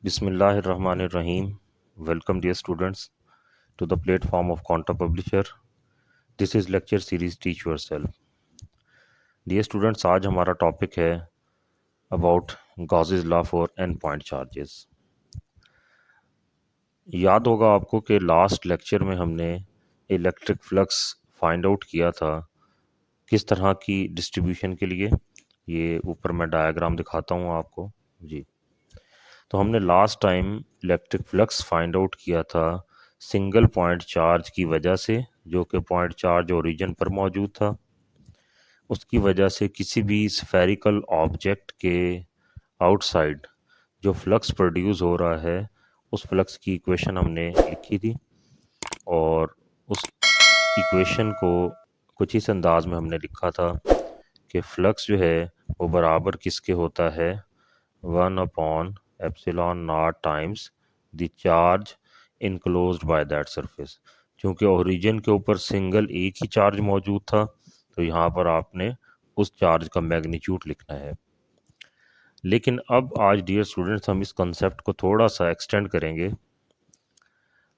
Bismillahirrahmanirrahim. Welcome, dear students, to the platform of Quanta Publisher. This is lecture series Teach Yourself. Dear students, आज हमारा topic है about Gauss's law for and point charges. याद होगा आपको कि last lecture में हमने electric flux find out किया था किस तरह की डिस्ट्रीब्यूशन के लिए। ये ऊपर मैं डायग्राम दिखाता हूँ आपको जी। तो हमने last time electric flux find out किया था सिंगल पॉइंट चार्ज की वजह से, जो कि पॉइंट चार्ज ओरिजिन पर मौजूद था। उसकी वजह से किसी भी स्फेरिकल ऑब्जेक्ट के आउटसाइड जो फ्लक्स प्रोड्यूस हो रहा है, उस फ्लक्स की इक्वेशन हमने लिखी थी और उस इक्वेशन को कुछ इस अंदाज में हमने लिखा था कि फ्लक्स जो है वो बराबर किसके होता है, one by epsilon naught times the charge enclosed by that surface. क्योंकि ओरिजिन के ऊपर सिंगल एक ही चार्ज मौजूद था, तो यहाँ पर आपने उस चार्ज का मैग्नीट्यूड लिखना है। लेकिन अब आज डियर स्टूडेंट्स हम इस कंसेप्ट को थोड़ा सा एक्सटेंड करेंगे।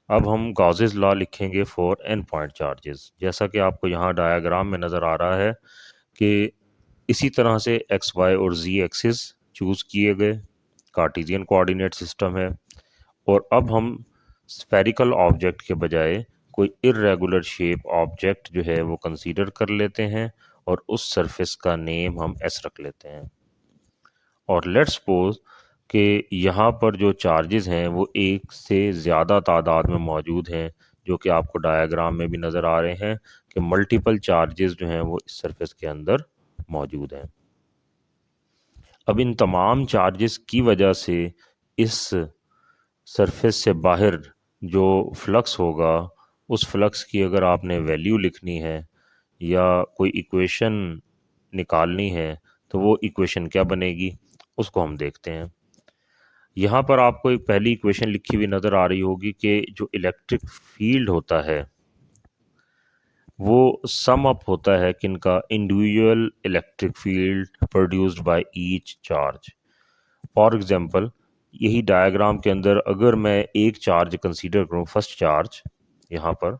अब हम गॉसेस लॉ लिखेंगे फॉर एन पॉइंट चार्जेस। जैसा कि आपको यहाँ डायग्राम में नज़र आ रहा है कि इसी तरह से एक्स वाई और जी एक्सिस चूज़ किए गए, कार्टेशियन कोऑर्डिनेट सिस्टम है। और अब हम स्फेरिकल ऑब्जेक्ट के बजाय कोई इर्रेगुलर शेप ऑब्जेक्ट जो है वो कंसीडर कर लेते हैं और उस सरफेस का नेम हम एस रख लेते हैं। और लेट्स सपोज कि यहाँ पर जो चार्जेस हैं वो एक से ज़्यादा तादाद में मौजूद हैं, जो कि आपको डायग्राम में भी नज़र आ रहे हैं कि मल्टीपल चार्जेस जो हैं वो इस सरफेस के अंदर मौजूद हैं। अब इन तमाम चार्जेस की वजह से इस सरफेस से बाहर जो फ्लक्स होगा, उस फ्लक्स की अगर आपने वैल्यू लिखनी है या कोई इक्वेशन निकालनी है, तो वो इक्वेशन क्या बनेगी उसको हम देखते हैं। यहाँ पर आपको एक पहली इक्वेशन लिखी हुई नज़र आ रही होगी कि जो इलेक्ट्रिक फील्ड होता है वो सम अप होता है किनका, individual electric field produced by each charge. For example, यही डायग्राम के अंदर अगर मैं एक चार्ज कंसीडर करूं, फर्स्ट चार्ज यहाँ पर,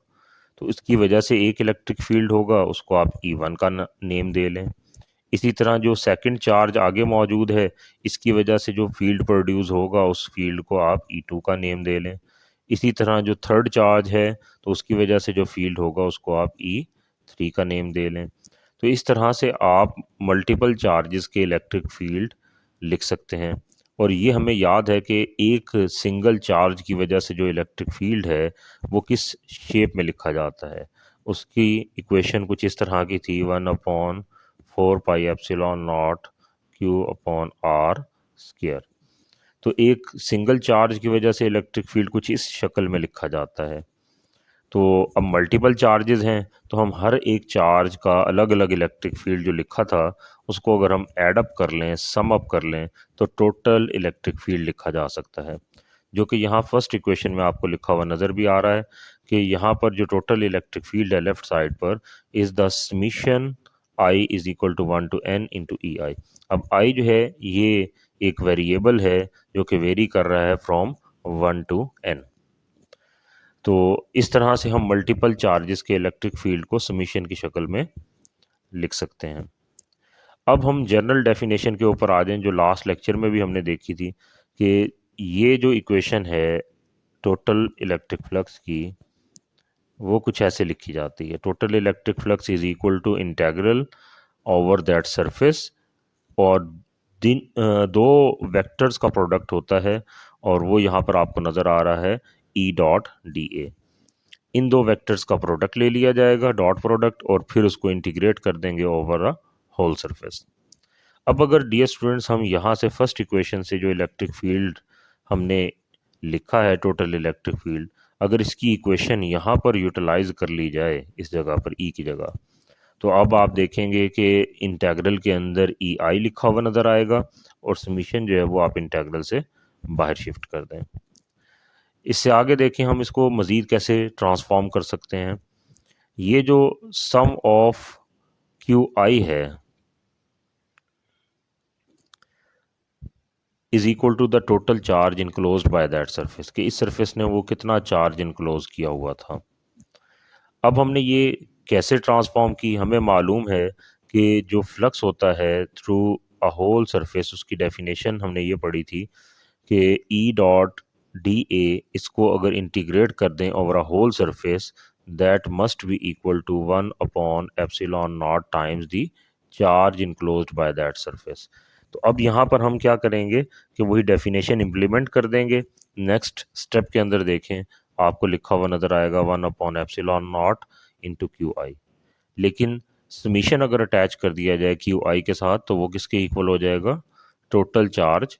तो इसकी वजह से एक इलेक्ट्रिक फील्ड होगा, उसको आप E1 का नेम दे लें। इसी तरह जो सेकंड चार्ज आगे मौजूद है, इसकी वजह से जो फील्ड प्रोड्यूस होगा उस फील्ड को आप E2 का नेम दे लें। इसी तरह जो थर्ड चार्ज है, तो उसकी वजह से जो फील्ड होगा उसको आप E3 का नेम दे लें। तो इस तरह से आप मल्टीपल चार्जेस के इलेक्ट्रिक फील्ड लिख सकते हैं। और ये हमें याद है कि एक सिंगल चार्ज की वजह से जो इलेक्ट्रिक फील्ड है वो किस शेप में लिखा जाता है। उसकी इक्वेशन कुछ इस तरह की थी, 1/4πε0 Q/R²। तो एक सिंगल चार्ज की वजह से इलेक्ट्रिक फील्ड कुछ इस शक्ल में लिखा जाता है। तो अब मल्टीपल चार्जेस हैं, तो हम हर एक चार्ज का अलग अलग इलेक्ट्रिक फील्ड जो लिखा था उसको अगर हम ऐड अप कर लें, सम अप कर लें, तो टोटल इलेक्ट्रिक फील्ड लिखा जा सकता है। जो कि यहाँ फर्स्ट इक्वेशन में आपको लिखा हुआ नज़र भी आ रहा है कि यहाँ पर जो टोटल इलेक्ट्रिक फील्ड है लेफ्ट साइड पर, is the summation I is equal to 1 to n into E I. अब I जो है ये एक वेरिएबल है जो कि वेरी कर रहा है फ्रॉम 1 to n। तो इस तरह से हम मल्टीपल चार्जेस के इलेक्ट्रिक फील्ड को समीशन की शक्ल में लिख सकते हैं। अब हम जनरल डेफिनेशन के ऊपर आ जाएं, जो लास्ट लेक्चर में भी हमने देखी थी कि ये जो इक्वेशन है टोटल इलेक्ट्रिक फ्लक्स की, वो कुछ ऐसे लिखी जाती है, total electric flux is equal to integral over that surface. और दो वेक्टर्स का प्रोडक्ट होता है और वो यहाँ पर आपको नज़र आ रहा है E.dA। इन दो वेक्टर्स का प्रोडक्ट ले लिया जाएगा, डॉट प्रोडक्ट, और फिर उसको इंटीग्रेट कर देंगे ओवर अ होल सरफेस। अब अगर डियर स्टूडेंट्स हम यहाँ से फर्स्ट इक्वेशन से जो इलेक्ट्रिक फील्ड हमने लिखा है, टोटल इलेक्ट्रिक फील्ड, अगर इसकी इक्वेशन यहाँ पर यूटिलाइज कर ली जाए, इस जगह पर ई की जगह, तो अब आप देखेंगे कि इंटेग्रल के अंदर ई आई लिखा हुआ नज़र आएगा और समीशन जो है वो आप इंटेग्रल से बाहर शिफ्ट कर दें। इससे आगे देखें हम इसको मज़ीद कैसे ट्रांसफॉर्म कर सकते हैं। ये जो सम ऑफ क्यू आई है, is equal to the total charge enclosed by that surface, कि इस सरफेस ने वो कितना चार्ज इनक्लोज किया हुआ था। अब हमने ये कैसे ट्रांसफॉर्म की, हमें मालूम है कि जो फ्लक्स होता है थ्रू अ होल सरफेस, उसकी डेफिनेशन हमने ये पढ़ी थी कि ई डॉट डी ए, इसको अगर इंटीग्रेट कर दें over a whole surface, that must be equal to one by epsilon naught times the charge enclosed by that surface. तो अब यहाँ पर हम क्या करेंगे कि वही डेफिनेशन इम्प्लीमेंट कर देंगे। नेक्स्ट स्टेप के अंदर देखें, आपको लिखा हुआ नज़र आएगा 1/एप्सिलॉन नॉट इंटू क्यू आई, लेकिन समीशन अगर अटैच कर दिया जाए क्यू आई के साथ तो वो किसके इक्वल हो जाएगा, total charge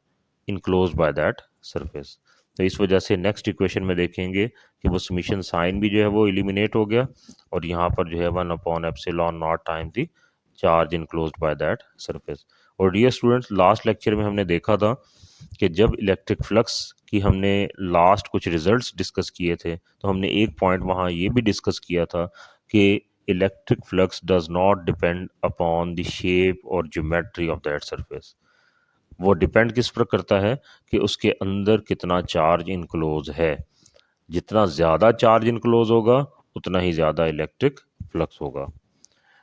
enclose by that surface. तो इस वजह से नेक्स्ट इक्वेशन में देखेंगे कि वो समीशन साइन भी जो है वो एलिमिनेट हो गया, और यहाँ पर जो है one by epsilon naught time the charge enclose by that surface. और डियर स्टूडेंट्स, लास्ट लेक्चर में हमने देखा था कि जब इलेक्ट्रिक फ्लक्स की हमने लास्ट कुछ रिजल्ट्स डिस्कस किए थे, तो हमने एक पॉइंट वहाँ ये भी डिस्कस किया था कि electric flux does not depend upon the shape और ज्योमेट्री ऑफ दैट सरफेस। वो डिपेंड किस पर करता है कि उसके अंदर कितना चार्ज इनक्लोज है। जितना ज़्यादा चार्ज इनक्लोज होगा उतना ही ज़्यादा इलेक्ट्रिक फ्लक्स होगा।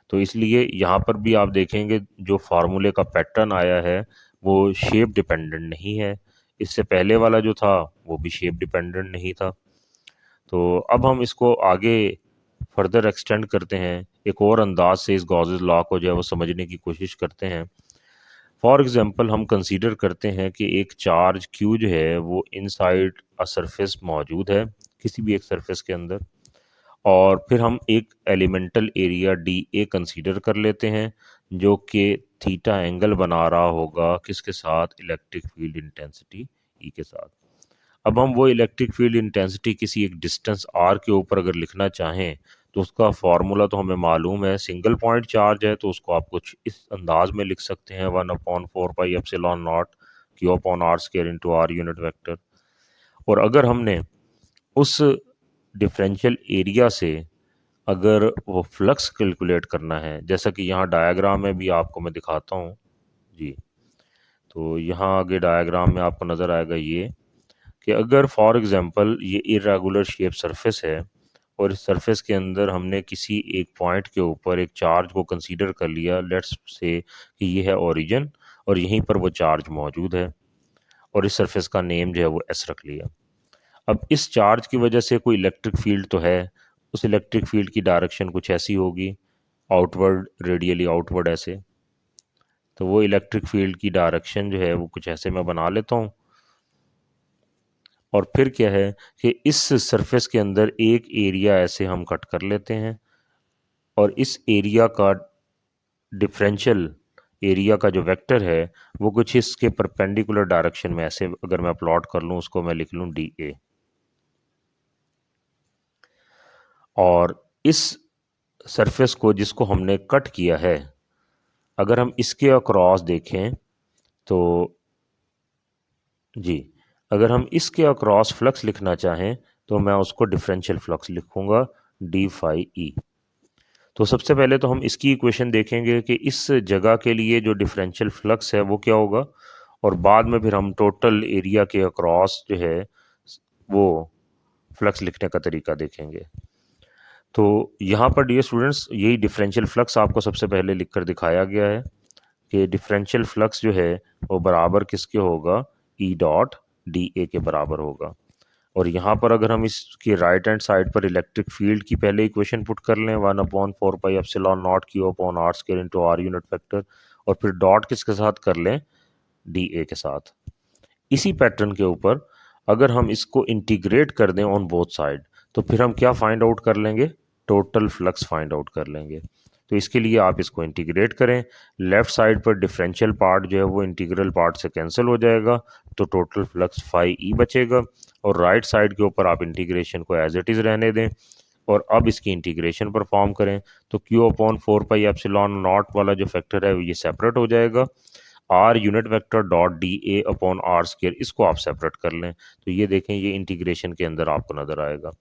तो इसलिए यहाँ पर भी आप देखेंगे जो फार्मूले का पैटर्न आया है वो शेप डिपेंडेंट नहीं है। इससे पहले वाला जो था वो भी शेप डिपेंडेंट नहीं था। तो अब हम इसको आगे फर्दर एक्सटेंड करते हैं, एक और अंदाज से इस गॉसेस लॉ को जो है वो समझने की कोशिश करते हैं। फॉर एग्जांपल हम कंसीडर करते हैं कि एक चार्ज क्यू जो है वो इनसाइड अ सरफेस मौजूद है, किसी भी एक सरफेस के अंदर, और फिर हम एक elemental area D A consider कर लेते हैं जो कि थीटा एंगल बना रहा होगा किसके साथ, इलेक्ट्रिक फील्ड इंटेंसिटी ई के साथ। अब हम वो इलेक्ट्रिक फील्ड इंटेंसिटी किसी एक डिस्टेंस आर के ऊपर अगर लिखना चाहें तो उसका फॉर्मूला तो हमें मालूम है, सिंगल पॉइंट चार्ज है तो उसको आप कुछ इस अंदाज में लिख सकते हैं 1/4πε0 Q/r² into are unit vector. और अगर हमने उस डिफरेंशियल एरिया से अगर वो फ्लक्स कैलकुलेट करना है, जैसा कि यहाँ डायग्राम में भी आपको मैं दिखाता हूँ जी। तो यहाँ आगे डायग्राम में आपको नज़र आएगा ये कि अगर फॉर एग्जांपल ये इरेगुलर शेप सरफेस है और इस सरफेस के अंदर हमने किसी एक पॉइंट के ऊपर एक चार्ज को कंसीडर कर लिया, लेट्स से कि ये है ओरिजिन और यहीं पर वो चार्ज मौजूद है, और इस सरफेस का नेम जो है वो एस रख लिया। अब इस चार्ज की वजह से कोई इलेक्ट्रिक फील्ड तो है, उस इलेक्ट्रिक फील्ड की डायरेक्शन कुछ ऐसी होगी, आउटवर्ड, रेडियली आउटवर्ड ऐसे। तो वो इलेक्ट्रिक फील्ड की डायरेक्शन जो है वो कुछ ऐसे मैं बना लेता हूँ। और फिर क्या है कि इस सरफेस के अंदर एक एरिया ऐसे हम कट कर लेते हैं, और इस एरिया का डिफरेंशियल एरिया का जो वेक्टर है वो कुछ इसके परपेंडिकुलर डायरेक्शन में ऐसे अगर मैं प्लॉट कर लूँ, उसको मैं लिख लूँ डी ए। और इस सरफेस को जिसको हमने कट किया है, अगर हम इसके अक्रॉस देखें तो जी, अगर हम इसके अक्रॉस फ्लक्स लिखना चाहें तो मैं उसको डिफरेंशियल फ्लक्स लिखूंगा डी फाई ई। तो सबसे पहले तो हम इसकी इक्वेशन देखेंगे कि इस जगह के लिए जो डिफरेंशियल फ्लक्स है वो क्या होगा, और बाद में फिर हम टोटल एरिया के अक्रॉस जो है वो फ्लक्स लिखने का तरीका देखेंगे। तो यहाँ पर डियर स्टूडेंट्स यही डिफरेंशियल फ्लक्स आपको सबसे पहले लिखकर दिखाया गया है कि डिफरेंशियल फ्लक्स जो है वो बराबर किसके होगा, ई डॉट डी ए के बराबर होगा। और यहाँ पर अगर हम इसके राइट हैंड साइड पर इलेक्ट्रिक फील्ड की पहले इक्वेशन पुट कर लें 1/4πε0 Q/r² into are unit vector, और फिर डॉट किसके साथ कर लें, डी ए के साथ। इसी पैटर्न के ऊपर अगर हम इसको इंटीग्रेट कर दें ऑन बोथ साइड तो फिर हम क्या फाइंड आउट कर लेंगे, टोटल फ्लक्स फाइंड आउट कर लेंगे। तो इसके लिए आप इसको इंटीग्रेट करें, लेफ्ट साइड पर डिफरेंशियल पार्ट जो है वो इंटीग्रल पार्ट से कैंसिल हो जाएगा, तो टोटल फ्लक्स फाई ई बचेगा। और राइट साइड के ऊपर आप इंटीग्रेशन को एज इट इज़ रहने दें, और अब इसकी इंटीग्रेशन परफॉर्म करें तो Q/4πε0 वाला जो फैक्टर है ये सेपरेट हो जाएगा, R unit vector dot D A upon R square इसको आप सेपरेट कर लें। तो ये देखें ये इंटीग्रेशन के अंदर आपको नज़र आएगा।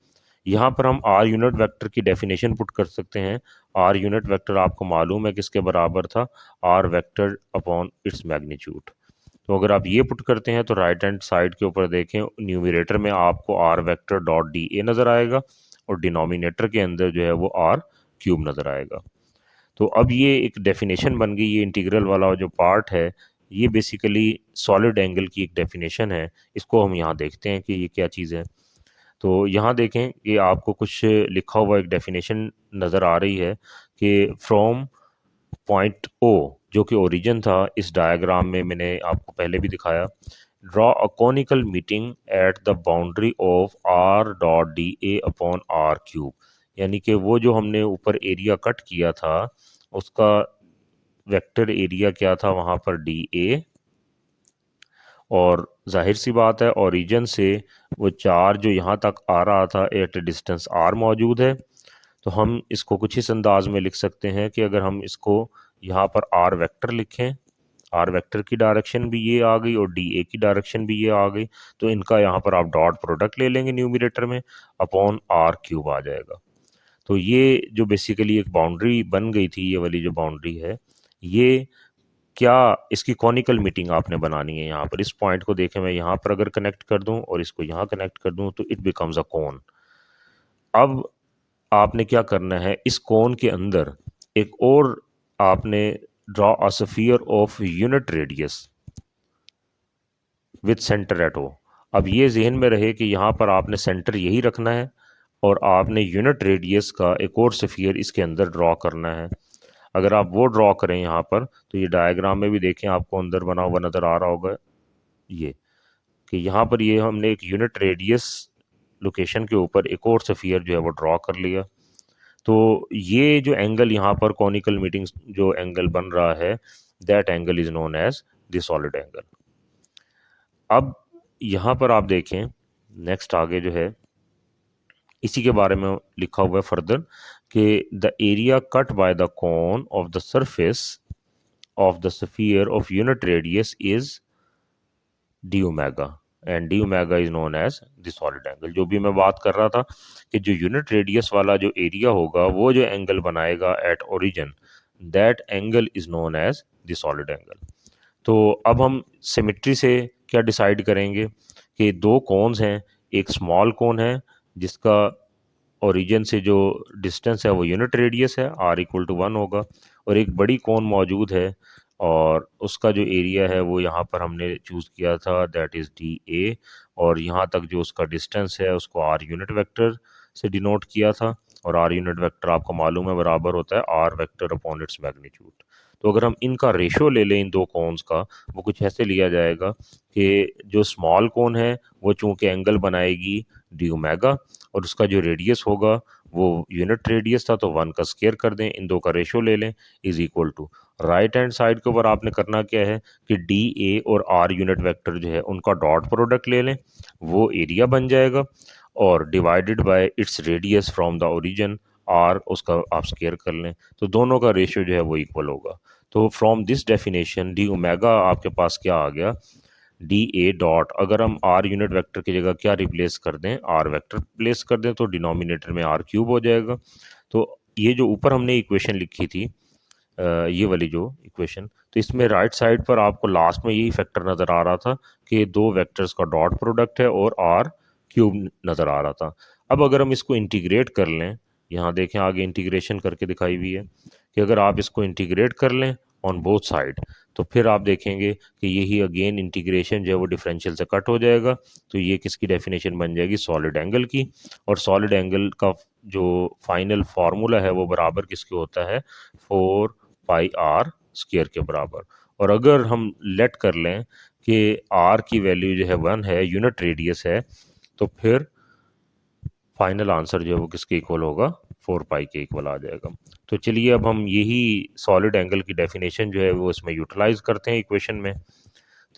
यहाँ पर हम आर यूनिट वेक्टर की डेफिनेशन पुट कर सकते हैं। आर यूनिट वेक्टर आपको मालूम है किसके बराबर था, R vector upon its magnitude. तो अगर आप ये पुट करते हैं तो राइट हैंड साइड के ऊपर देखें, न्यूमरेटर में आपको R vector dot D A नज़र आएगा और डिनोमिनेटर के अंदर जो है वो आर क्यूब नज़र आएगा। तो अब ये एक डेफिनेशन बन गई, ये इंटीग्रल वाला जो पार्ट है ये बेसिकली सॉलिड एंगल की एक डेफिनेशन है। इसको हम यहाँ देखते हैं कि ये क्या चीज़ है। तो यहाँ देखें कि आपको कुछ लिखा हुआ एक डेफिनेशन नज़र आ रही है कि फ्रॉम पॉइंट ओ, जो कि ओरिजिन था इस डायग्राम में मैंने आपको पहले भी दिखाया, draw a conical meeting at the boundary of R dot D A upon R cube. यानी कि वो जो हमने ऊपर एरिया कट किया था उसका वेक्टर एरिया क्या था वहाँ पर डी ए, और जाहिर सी बात है ओरिजिन से वो चार्ज जो यहाँ तक आ रहा था एट डिस्टेंस आर मौजूद है। तो हम इसको कुछ इस अंदाज में लिख सकते हैं कि अगर हम इसको यहाँ पर आर वेक्टर लिखें, आर वेक्टर की डायरेक्शन भी ये आ गई और डी ए की डायरेक्शन भी ये आ गई, तो इनका यहाँ पर आप डॉट प्रोडक्ट ले लेंगे न्यूमरेटर में, अपॉन आर क्यूब आ जाएगा। तो ये जो बेसिकली एक बाउंड्री बन गई थी, ये वाली जो बाउंड्री है, ये क्या इसकी कॉनिकल मीटिंग आपने बनानी है। यहाँ पर इस पॉइंट को देखें, मैं यहाँ पर अगर कनेक्ट कर दूं और इसको यहाँ कनेक्ट कर दूं तो इट बिकम्स अ कोन। अब आपने क्या करना है, इस कोन के अंदर एक और आपने draw a sphere of unit radius with centre at O. अब ये जहन में रहे कि यहाँ पर आपने सेंटर यही रखना है और आपने यूनिट रेडियस का एक और स्फीयर इसके अंदर ड्रॉ करना है। अगर आप वो ड्रॉ करें यहाँ पर तो ये डायग्राम में भी देखें आपको अंदर बना हुआ नज़र आ रहा होगा ये, कि यहाँ पर ये हमने एक यूनिट रेडियस लोकेशन के ऊपर एक और स्फीयर जो है वो ड्रॉ कर लिया। तो ये जो एंगल यहाँ पर कॉनिकल मीटिंग जो एंगल बन रहा है, that angle is known as the solid angle. अब यहाँ पर आप देखें नेक्स्ट आगे जो है इसी के बारे में लिखा हुआ है फर्दर कि the area cut by the cone of the surface of the sphere of unit radius is D omega and D omega is known as the solid angle. जो भी मैं बात कर रहा था कि जो यूनिट रेडियस वाला जो एरिया होगा वो जो एंगल बनाएगा at origin, that angle is known as the solid angle. तो अब हम सिमेट्री से क्या डिसाइड करेंगे कि दो कोन्स हैं, एक स्मॉल कोन है जिसका ओरिजिन से जो डिस्टेंस है वो यूनिट रेडियस है, आर इक्वल टू 1 होगा, और एक बड़ी कोन मौजूद है और उसका जो एरिया है वो यहाँ पर हमने चूज़ किया था, दैट इज़ डी ए, और यहाँ तक जो उसका डिस्टेंस है उसको आर यूनिट वेक्टर से डिनोट किया था, और आर यूनिट वेक्टर आपको मालूम है बराबर होता है R vector upon its magnitude. तो अगर हम इनका रेशो ले लें इन दो कोन्स का, वो कुछ ऐसे लिया जाएगा कि जो स्मॉल कोन है वो चूंकि एंगल बनाएगी डी ओमेगा और उसका जो रेडियस होगा वो यूनिट रेडियस था तो 1 का स्केयर कर दें, इन दो का रेशो ले लें, is equal to right hand side के ऊपर आपने करना क्या है कि डी ए और आर यूनिट वेक्टर जो है उनका डॉट प्रोडक्ट ले लें, वो एरिया बन जाएगा, और divided by its radius from the origin R उसका आप स्केयर कर लें, तो दोनों का रेशियो जो है वो इक्वल होगा। तो from this definition D omega आपके पास क्या आ गया, डी ए डॉट, अगर हम आर यूनिट वेक्टर की जगह क्या रिप्लेस कर दें, आर वेक्टर प्लेस कर दें तो डिनोमिनेटर में आर क्यूब हो जाएगा। तो ये जो ऊपर हमने इक्वेशन लिखी थी ये वाली जो इक्वेशन, तो इसमें राइट साइड पर आपको लास्ट में यही फैक्टर नज़र आ रहा था कि दो वेक्टर्स का डॉट प्रोडक्ट है और आर क्यूब नज़र आ रहा था। अब अगर हम इसको इंटीग्रेट कर लें, यहाँ देखें आगे इंटीग्रेशन करके दिखाई हुई है कि अगर आप इसको इंटीग्रेट कर लें ऑन बोथ साइड तो फिर आप देखेंगे कि यही अगेन इंटीग्रेशन जो है वो डिफरेंशियल से कट हो जाएगा। तो ये किसकी डेफिनेशन बन जाएगी, सॉलिड एंगल की। और सॉलिड एंगल का जो फाइनल फार्मूला है वो बराबर किसके होता है, 4πr स्क्वायर के बराबर। और अगर हम लेट कर लें कि r की वैल्यू जो है 1 है, यूनिट रेडियस है, तो फिर फाइनल आंसर जो है वो किसके इक्वल होगा, 4π के इक्वल आ जाएगा। तो चलिए अब हम यही सॉलिड एंगल की डेफिनेशन जो है वो इसमें यूटिलाइज करते हैं इक्वेशन में।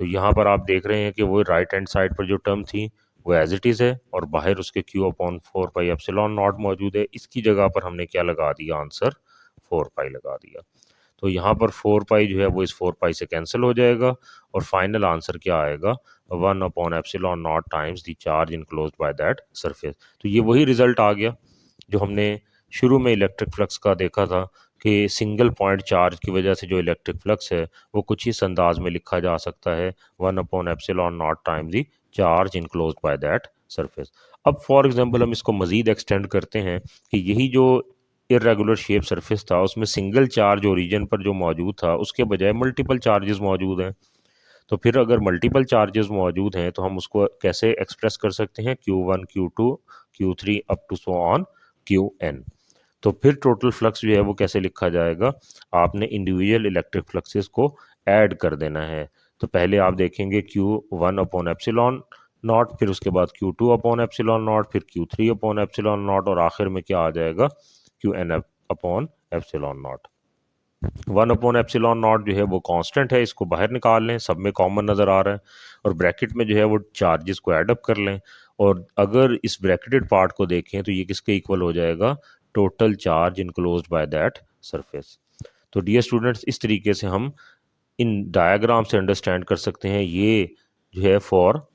तो यहाँ पर आप देख रहे हैं कि वो राइट हैंड साइड पर जो टर्म थी वो एज इट इज़ है और बाहर उसके क्यू अपॉन 4π एप्सिलॉन नॉट मौजूद है। इसकी जगह पर हमने क्या लगा दिया, आंसर 4π लगा दिया। तो यहाँ पर 4π जो है वो इस 4π से कैंसिल हो जाएगा और फाइनल आंसर क्या आएगा, 1 upon epsilon not times the charge enclosed by that surface. तो ये वही रिजल्ट आ गया जो हमने शुरू में इलेक्ट्रिक फ्लक्स का देखा था कि सिंगल पॉइंट चार्ज की वजह से जो इलेक्ट्रिक फ्लक्स है वो कुछ इस अंदाज में लिखा जा सकता है, 1/ε0 time the charge enclosed by that surface. अब फॉर एग्जांपल हम इसको मज़ीद एक्सटेंड करते हैं कि यही जो इरेगुलर शेप सरफेस था उसमें सिंगल चार्ज ओरिजिन पर जो मौजूद था उसके बजाय मल्टीपल चार्जेस मौजूद हैं। तो फिर अगर मल्टीपल चार्जेस मौजूद हैं तो हम उसको कैसे एक्सप्रेस कर सकते हैं, Q1 Q2 Q3 up to so on Qn। तो फिर टोटल फ्लक्स जो है वो कैसे लिखा जाएगा, आपने इंडिविजुअल इलेक्ट्रिक फ्लक्सेस को ऐड कर देना है। तो पहले आप देखेंगे Q1/ε0, फिर उसके बाद Q2/ε0, फिर Q3/ε0 और आखिर में क्या आ जाएगा, Qn/ε0। 1/ε0 जो है वो कांस्टेंट है, इसको बाहर निकाल लें, सब में कॉमन नज़र आ रहा है, और ब्रैकेट में जो है वो चार्जेस को ऐड अप कर लें। और अगर इस ब्रैकेटेड पार्ट को देखें तो ये किसके इक्वल हो जाएगा, total charge enclosed by that surface. तो डियर स्टूडेंट्स, इस तरीके से हम इन डायग्राम से अंडरस्टैंड कर सकते हैं। ये जो है for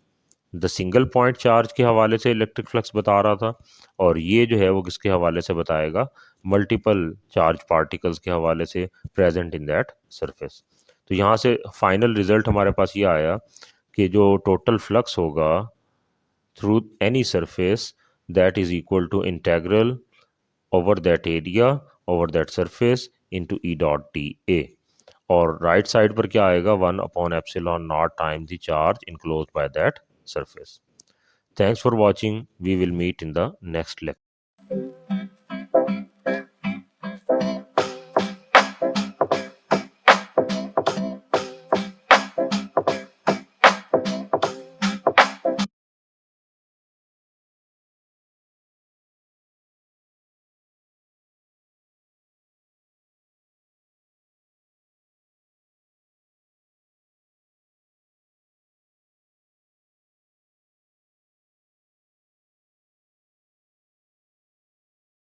the single point charge के हवाले से इलेक्ट्रिक फ्लक्स बता रहा था, और ये जो है वो किसके हवाले से बताएगा, मल्टीपल चार्ज पार्टिकल्स के हवाले से प्रेजेंट इन दैट सरफेस। तो यहाँ से फाइनल रिजल्ट हमारे पास ये आया कि जो टोटल फ्लक्स होगा through any surface that is equal to integral over that area over that surface into E dot D A. और राइट साइड पर क्या आएगा, 1/ε0 time the charge enclosed by that surface. Thanks for watching. We will meet in the next lecture.